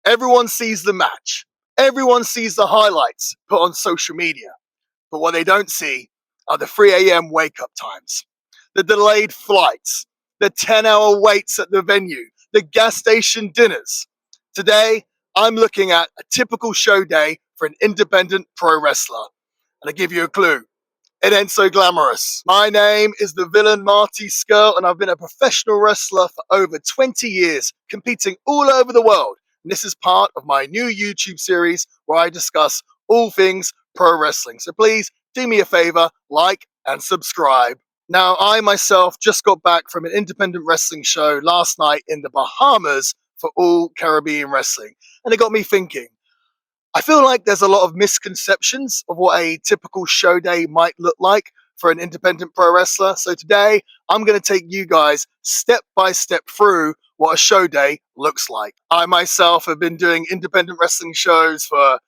Everyone sees the match. Everyone sees the highlights put on social media. But what they don't see are the 3 a.m. wake up times, the delayed flights, the 10-hour waits at the venue, the gas station dinners. Today, I'm looking at a typical show day for an independent pro wrestler. And I give you a clue. It ain't so glamorous. My name is the villain Marty Skirl, and I've been a professional wrestler for over 20 years, competing all over the world. And this is part of my new YouTube series where I discuss all things pro wrestling. So please do me a favor, like and subscribe. Now, I myself just got back from an independent wrestling show last night in the Bahamas for All Caribbean Wrestling. And it got me thinking. I feel like there's a lot of misconceptions of what a typical show day might look like for an independent pro wrestler. So today, I'm going to take you guys step by step through what a show day looks like. I myself have been doing independent wrestling shows for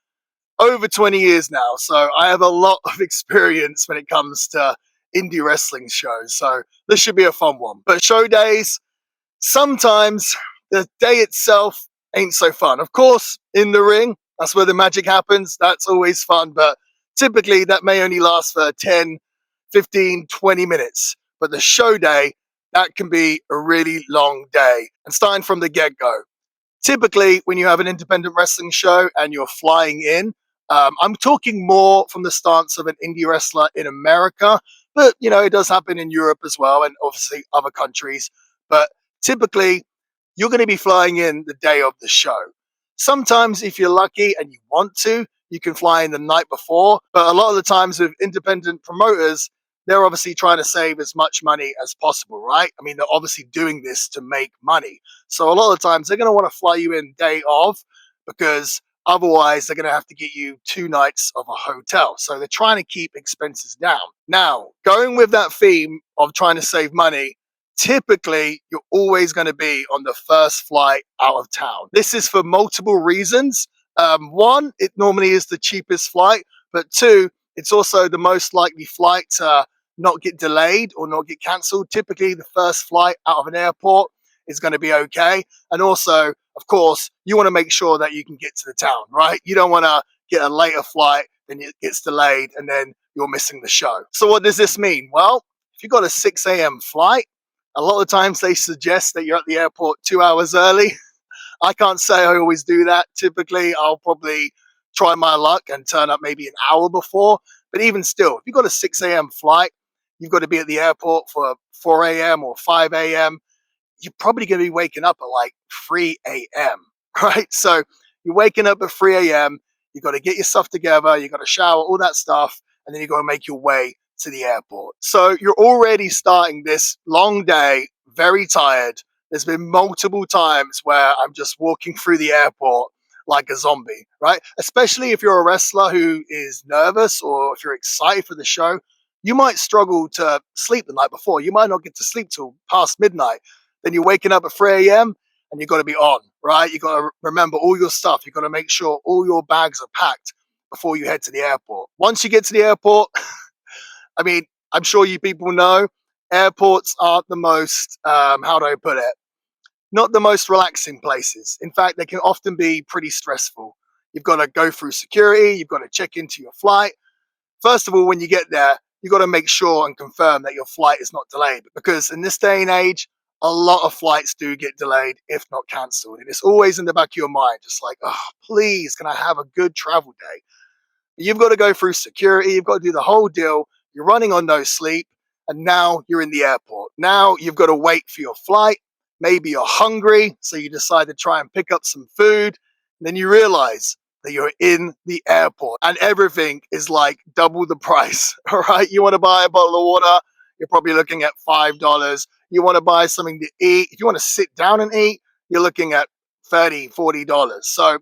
over 20 years now, so I have a lot of experience when it comes to indie wrestling shows. So this should be a fun one. But show days, sometimes the day itself ain't so fun. Of course, in the ring, that's where the magic happens. That's always fun, but typically that may only last for 10, 15, 20 minutes. But the show day, that can be a really long day. And starting from the get-go, typically when you have an independent wrestling show and you're flying in, I'm talking more from the stance of an indie wrestler in America, but it does happen in Europe as well, and obviously other countries. But typically, you're going to be flying in the day of the show. Sometimes, if you're lucky and you want to, you can fly in the night before. But a lot of the times with independent promoters, they're obviously trying to save as much money as possible, right? I mean, they're obviously doing this to make money. So a lot of the times, they're going to want to fly you in day of, because otherwise they're going to have to get you 2 nights of a hotel. So they're trying to keep expenses down. Now, going with that theme of trying to save money, typically you're always going to be on the first flight out of town. This is for multiple reasons. One, it normally is the cheapest flight, but 2, it's also the most likely flight to not get delayed or not get cancelled. Typically, the first flight out of an airport is going to be okay. And also, of course, you want to make sure that you can get to the town, right? You don't want to get a later flight, then it gets delayed, and then you're missing the show. So what does this mean? Well, if you've got a 6 a.m. flight, a lot of times they suggest that you're at the airport 2 hours early. I can't say I always do that. Typically, I'll probably try my luck and turn up maybe an hour before. But even still, if you've got a 6 a.m. flight, you've got to be at the airport for 4 a.m. or 5 a.m. You're probably going to be waking up at like 3 a.m., right? So you're waking up at 3 a.m. You've got to get your stuff together. You've got to shower, all that stuff. And then you've got to make your way to the airport. So you're already starting this long day, very tired. There's been multiple times where I'm just walking through the airport like a zombie, right? Especially if you're a wrestler who is nervous or if you're excited for the show, you might struggle to sleep the night before. You might not get to sleep till past midnight. Then you're waking up at 3 a.m. and you've got to be on, right? You've got to remember all your stuff. You've got to make sure all your bags are packed before you head to the airport. Once you get to the airport, I mean, I'm sure you people know, airports aren't the most, how do I put it? Not the most relaxing places. In fact, they can often be pretty stressful. You've got to go through security. You've got to check into your flight. First of all, when you get there, you've got to make sure and confirm that your flight is not delayed. Because in this day and age, a lot of flights do get delayed, if not cancelled. And it's always in the back of your mind, just like, oh, please, can I have a good travel day? You've got to go through security. You've got to do the whole deal. You're running on no sleep. And now you're in the airport. Now you've got to wait for your flight. Maybe you're hungry, so you decide to try and pick up some food. And then you realize that you're in the airport and everything is like double the price. All right. You want to buy a bottle of water, you're probably looking at $5. You want to buy something to eat. If you want to sit down and eat, you're looking at $30, $40. So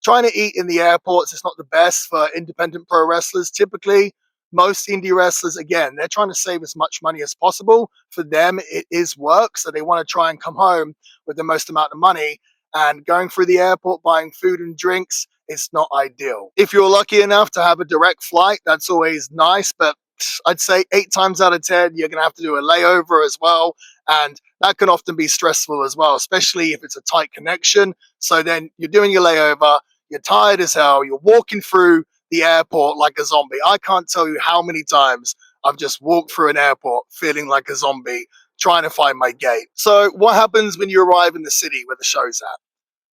trying to eat in the airports is not the best for independent pro wrestlers. Typically, most indie wrestlers, again, they're trying to save as much money as possible. For them, it is work. So they want to try and come home with the most amount of money. And going through the airport, buying food and drinks, it's not ideal. If you're lucky enough to have a direct flight, that's always nice. But I'd say 8 times out of 10, you're going to have to do a layover as well. And that can often be stressful as well, especially if it's a tight connection. So then you're doing your layover, you're tired as hell, you're walking through the airport like a zombie. I can't tell you how many times I've just walked through an airport feeling like a zombie, trying to find my gate. So, what happens when you arrive in the city where the show's at?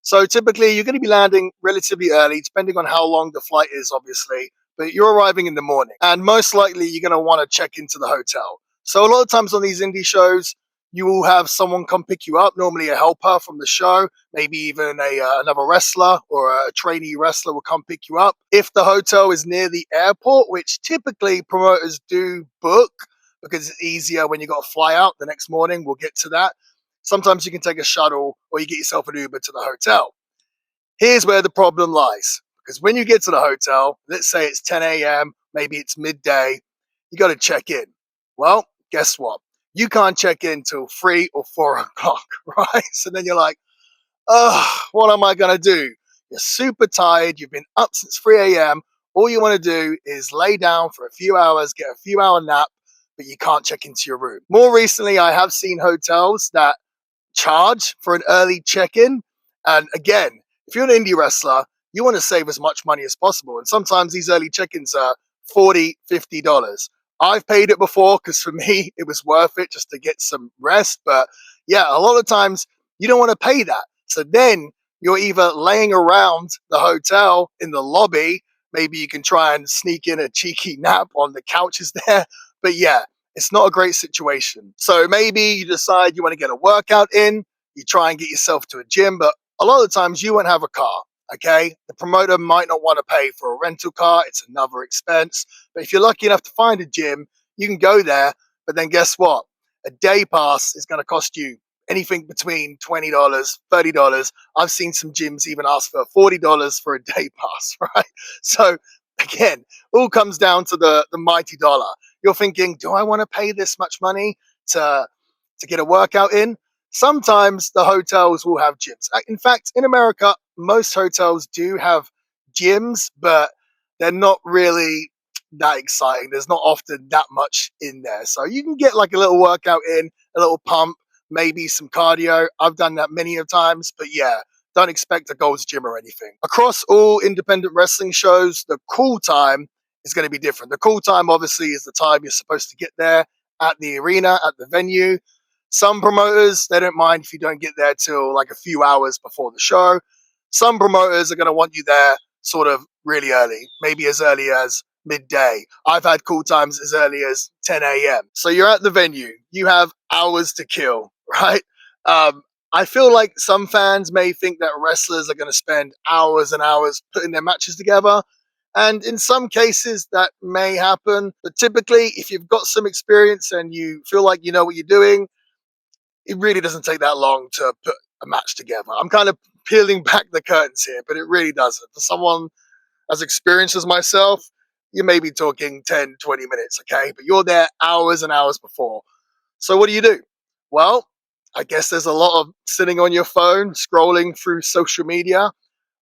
So typically you're going to be landing relatively early, depending on how long the flight is, obviously, but you're arriving in the morning. And most likely you're going to want to check into the hotel. So a lot of times on these indie shows, you will have someone come pick you up, normally a helper from the show, maybe even another wrestler or a trainee wrestler will come pick you up. If the hotel is near the airport, which typically promoters do book because it's easier when you got to fly out the next morning, we'll get to that. Sometimes you can take a shuttle or you get yourself an Uber to the hotel. Here's where the problem lies. Because when you get to the hotel, let's say it's 10 a.m., maybe it's midday, you got to check in. Well, guess what? You can't check in till 3 or 4 o'clock, right? So then you're like, oh, what am I going to do? You're super tired. You've been up since 3 a.m. All you want to do is lay down for a few hours, get a few hour nap, but you can't check into your room. More recently, I have seen hotels that charge for an early check-in. And again, if you're an indie wrestler, you want to save as much money as possible. And sometimes these early check-ins are $40, $50. I've paid it before because for me, it was worth it just to get some rest. But yeah, a lot of times you don't want to pay that. So then you're either laying around the hotel in the lobby. Maybe you can try and sneak in a cheeky nap on the couches there. But yeah, it's not a great situation. So maybe you decide you want to get a workout in, you try and get yourself to a gym, but a lot of the times you won't have a car, okay? The promoter might not want to pay for a rental car, it's another expense. But if you're lucky enough to find a gym, you can go there, but then guess what? A day pass is going to cost you anything between $20, $30. I've seen some gyms even ask for $40 for a day pass, right? So again, all comes down to the mighty dollar. You're thinking, do I want to pay this much money to get a workout in? Sometimes the hotels will have gyms. In fact, in America, most hotels do have gyms, but they're not really that exciting. There's not often that much in there. So you can get like a little workout in, a little pump, maybe some cardio. I've done that many of times, but yeah, don't expect a Gold's Gym or anything. Across all independent wrestling shows, the call time is going to be different. The call time, obviously, is the time you're supposed to get there at the arena, at the venue. Some promoters, they don't mind if you don't get there till like a few hours before the show. Some promoters are going to want you there sort of really early, maybe as early as midday. I've had call times as early as 10 a.m. So you're at the venue. You have hours to kill, right? I feel like some fans may think that wrestlers are going to spend hours and hours putting their matches together. And in some cases, that may happen. But typically, if you've got some experience and you feel like you know what you're doing, it really doesn't take that long to put a match together. I'm kind of peeling back the curtains here, but it really doesn't. For someone as experienced as myself, you may be talking 10, 20 minutes, okay? But you're there hours and hours before. So what do? Well, I guess there's a lot of sitting on your phone, scrolling through social media.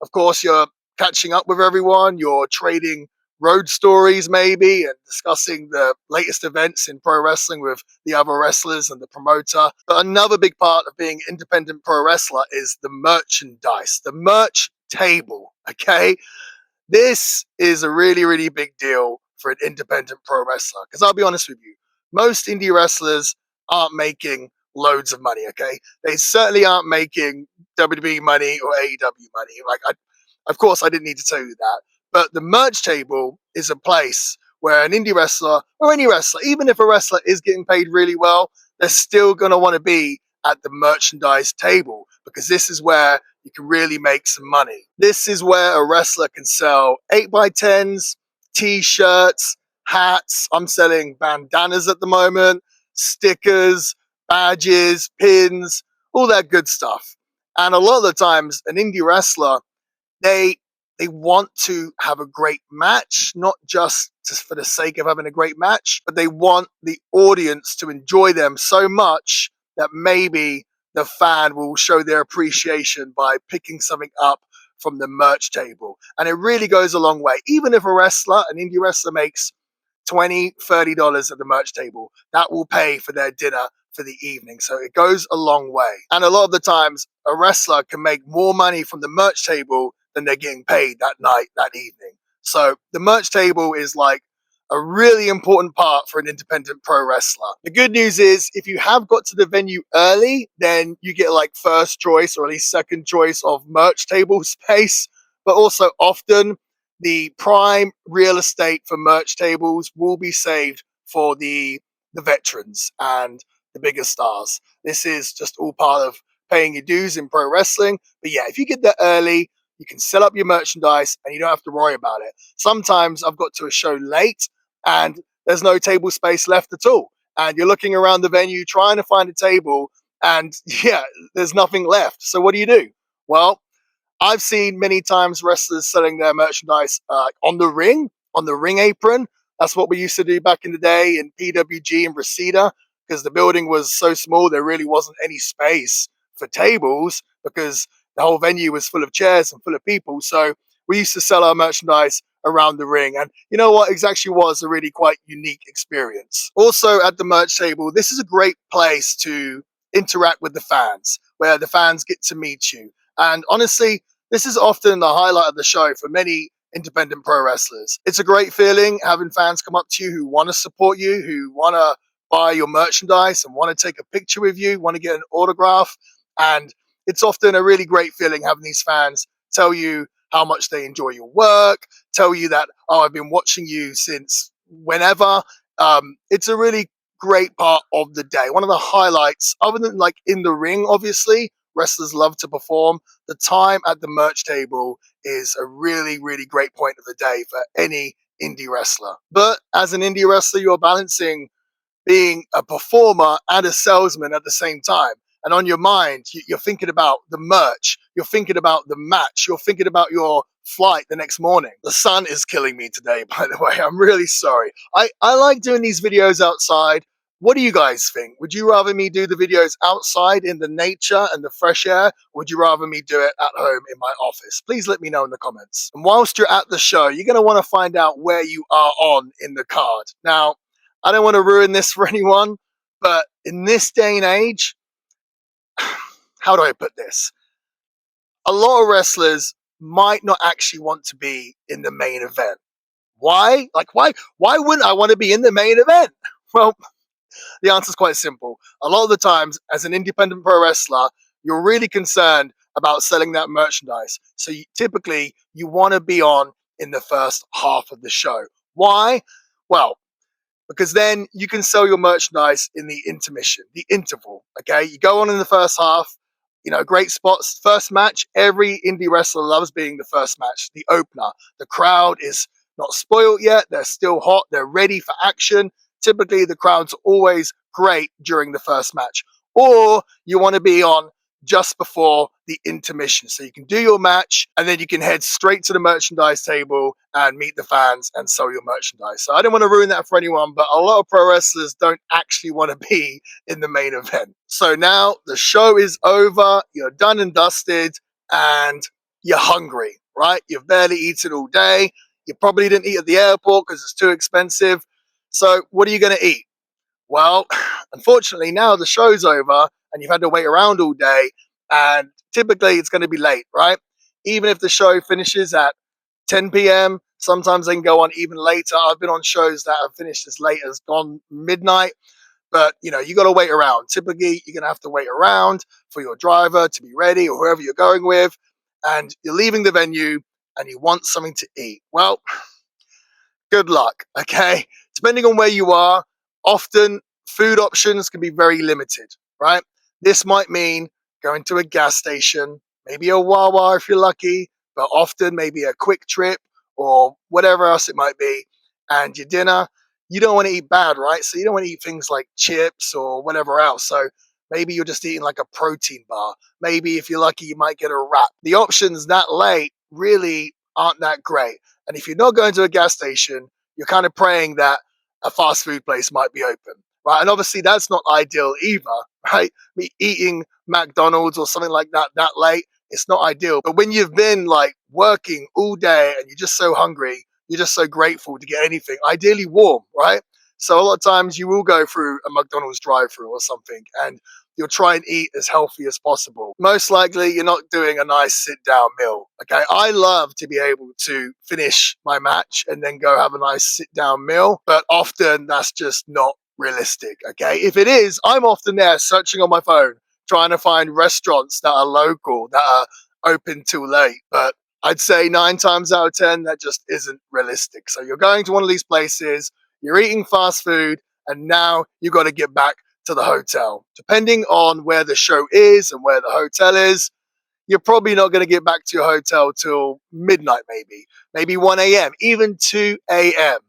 Of course, you're catching up with everyone. You're trading road stories, maybe, and discussing the latest events in pro wrestling with the other wrestlers and the promoter. But another big part of being an independent pro wrestler is the merchandise, the merch table, okay? This is a really, really big deal for an independent pro wrestler. Because I'll be honest with you, most indie wrestlers aren't making loads of money, okay? They certainly aren't making WWE money or AEW money. Of course, I didn't need to tell you that. But the merch table is a place where an indie wrestler or any wrestler, even if a wrestler is getting paid really well, they're still going to want to be at the merchandise table because this is where you can really make some money. This is where a wrestler can sell 8x10s, t-shirts, hats. I'm selling bandanas at the moment, stickers, badges, pins, all that good stuff. And a lot of the times, an indie wrestler, they want to have a great match, not just for the sake of having a great match, but they want the audience to enjoy them so much that maybe the fan will show their appreciation by picking something up from the merch table. And it really goes a long way. Even if a wrestler, an indie wrestler, makes $20, $30 at the merch table. That will pay for their dinner for the evening. So it goes a long way. And a lot of the times, a wrestler can make more money from the merch table than they're getting paid that night, that evening. So the merch table is like a really important part for an independent pro wrestler. The good news is if you have got to the venue early, then you get like first choice or at least second choice of merch table space. But also often the prime real estate for merch tables will be saved for the veterans and the bigger stars. This is just all part of paying your dues in pro wrestling. But yeah, if you get there early, you can set up your merchandise and you don't have to worry about it. Sometimes I've got to a show late and there's no table space left at all. And you're looking around the venue trying to find a table and yeah, there's nothing left. So what do? Well, I've seen many times wrestlers selling their merchandise on the ring apron. That's what we used to do back in the day in PWG and Reseda, because the building was so small, there really wasn't any space for tables because the whole venue was full of chairs and full of people. So we used to sell our merchandise around the ring. And you know what? It actually was a really quite unique experience. Also at the merch table, this is a great place to interact with the fans, where the fans get to meet you. And honestly, this is often the highlight of the show for many independent pro wrestlers. It's a great feeling having fans come up to you who want to support you, who want to buy your merchandise and want to take a picture with you, want to get an autograph. And it's often a really great feeling having these fans tell you how much they enjoy your work, tell you that, oh, I've been watching you since whenever. It's a really great part of the day. One of the highlights, other than like in the ring, obviously, wrestlers love to perform. The time at the merch table is a really, really great point of the day for any indie wrestler. But as an indie wrestler, you're balancing being a performer and a salesman at the same time. And on your mind, you're thinking about the merch, you're thinking about the match, you're thinking about your flight the next morning. The sun is killing me today, by the way. I'm really sorry. I like doing these videos outside. What do you guys think? Would you rather me do the videos outside in the nature and the fresh air? Or would you rather me do it at home in my office? Please let me know in the comments. And whilst you're at the show, you're going to want to find out where you are on in the card. Now, I don't want to ruin this for anyone, but in this day and age, how do I put this? A lot of wrestlers might not actually want to be in the main event. Why? Why wouldn't I want to be in the main event? Well, the answer is quite simple. A lot of the times, as an independent pro wrestler, you're really concerned about selling that merchandise. So typically, you want to be on in the first half of the show. Why? Well, because then you can sell your merchandise in the intermission, the interval. Okay, you go on in the first half, great spots. First match, every indie wrestler loves being the first match, the opener. The crowd is not spoiled yet, they're still hot, they're ready for action. Typically, the crowd's always great during the first match. Or you want to be on just before the intermission. So you can do your match and then you can head straight to the merchandise table and meet the fans and sell your merchandise. So I don't want to ruin that for anyone, but a lot of pro wrestlers don't actually want to be in the main event. So now the show is over, you're done and dusted, and you're hungry, right? You've barely eaten all day. You probably didn't eat at the airport because it's too expensive. So what are you going to eat? Well, unfortunately, now the show's over and you've had to wait around all day, and typically it's going to be late, right? Even if the show finishes at 10 p.m., sometimes they can go on even later. I've been on shows that have finished as late as gone midnight, but you got to wait around. Typically, you're going to have to wait around for your driver to be ready or whoever you're going with, and you're leaving the venue and you want something to eat. Well, good luck, okay? Depending on where you are, often food options can be very limited, right? This might mean going to a gas station, maybe a Wawa if you're lucky, but often maybe a Quick Trip or whatever else it might be. And your dinner, you don't want to eat bad, right? So you don't want to eat things like chips or whatever else. So maybe you're just eating like a protein bar. Maybe if you're lucky, you might get a wrap. The options that late really aren't that great. And if you're not going to a gas station, you're kind of praying that a fast food place might be open, right? And obviously that's not ideal either, right? Me eating McDonald's or something like that late, it's not ideal. But when you've been like working all day and you're just so hungry, you're just so grateful to get anything, ideally warm, right? So a lot of times you will go through a McDonald's drive-through or something, and you'll try and eat as healthy as possible. Most likely, you're not doing a nice sit-down meal. Okay, I love to be able to finish my match and then go have a nice sit-down meal, but often that's just not realistic. Okay, if it is, I'm often there searching on my phone, trying to find restaurants that are local, that are open till late. But I'd say 9 times out of 10, that just isn't realistic. So you're going to one of these places, you're eating fast food, and now you've got to get back to the hotel. Depending on where the show is and where the hotel is, you're probably not going to get back to your hotel till midnight, maybe 1 a.m., even 2 a.m.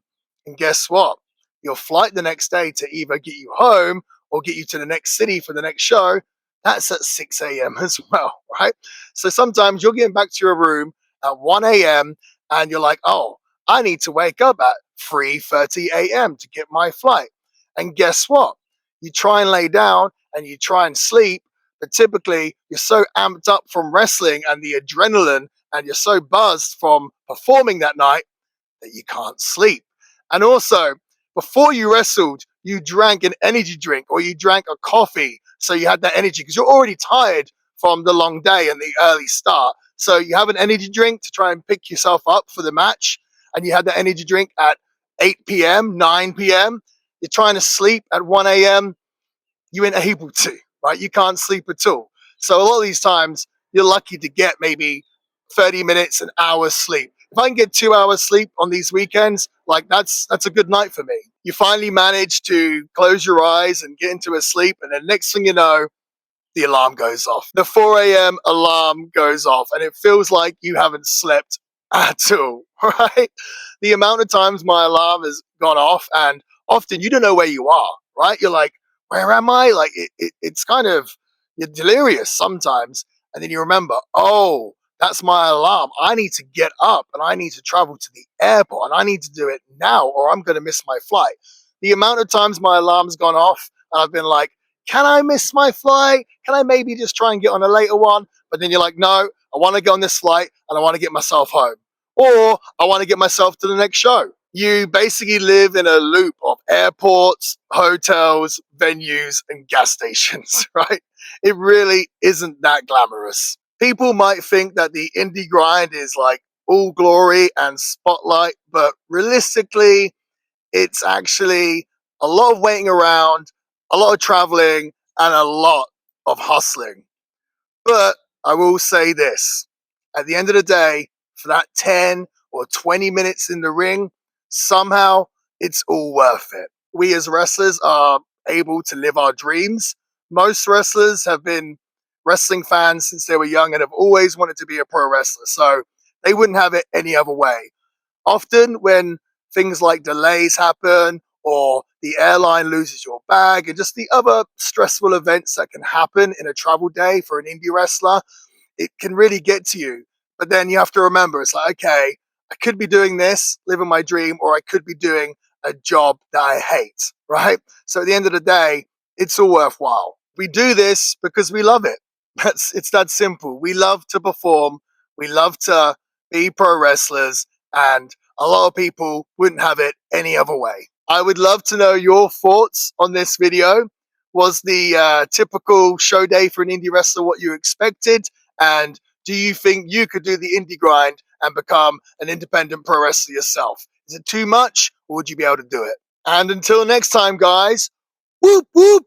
And guess what? Your flight the next day to either get you home or get you to the next city for the next show, that's at 6 a.m. as well, right? So sometimes you're getting back to your room at 1 a.m. and you're like, oh, I need to wake up at 3:30 a.m. to get my flight. And guess what? You try and lay down and you try and sleep, but typically you're so amped up from wrestling and the adrenaline, and you're so buzzed from performing that night that you can't sleep. And also, before you wrestled, you drank an energy drink or you drank a coffee, so you had that energy because you're already tired from the long day and the early start. So you have an energy drink to try and pick yourself up for the match, and you had that energy drink at 8 p.m., 9 p.m. You're trying to sleep at 1 a.m. You ain't able to, right? You can't sleep at all. So a lot of these times, you're lucky to get maybe 30 minutes, an hour's sleep. If I can get 2 hours sleep on these weekends, like that's a good night for me. You finally manage to close your eyes and get into a sleep, and then next thing you know, the alarm goes off. The 4 a.m. alarm goes off, and it feels like you haven't slept at all, right? The amount of times my alarm has gone off, and often you don't know where you are, right? You're like, where am I? Like, it's kind of, you're delirious sometimes, and then you remember, oh, that's my alarm. I need to get up and I need to travel to the airport and I need to do it now or I'm going to miss my flight. The amount of times my alarm's gone off and I've been like, can I miss my flight? Can I maybe just try and get on a later one? But then you're like, no, I want to go on this flight and I want to get myself home. Or I want to get myself to the next show. You basically live in a loop of airports, hotels, venues, and gas stations, right? It really isn't that glamorous. People might think that the indie grind is like all glory and spotlight, but realistically, it's actually a lot of waiting around, a lot of traveling, and a lot of hustling. But I will say this, at the end of the day, for that 10 or 20 minutes in the ring, somehow it's all worth it. We as wrestlers are able to live our dreams. Most wrestlers have been wrestling fans since they were young and have always wanted to be a pro wrestler, so they wouldn't have it any other way. Often, when things like delays happen or the airline loses your bag and just the other stressful events that can happen in a travel day for an indie wrestler, it can really get to you. But then you have to remember, it's like, okay, I could be doing this, living my dream, or I could be doing a job that I hate, right? So at the end of the day, it's all worthwhile. We do this because we love it. It's that simple. We love to perform. We love to be pro wrestlers, and a lot of people wouldn't have it any other way. I would love to know your thoughts on this video. Was the typical show day for an indie wrestler what you expected? And do you think you could do the indie grind and become an independent pro wrestler yourself? Is it too much, or would you be able to do it? And until next time, guys, whoop whoop!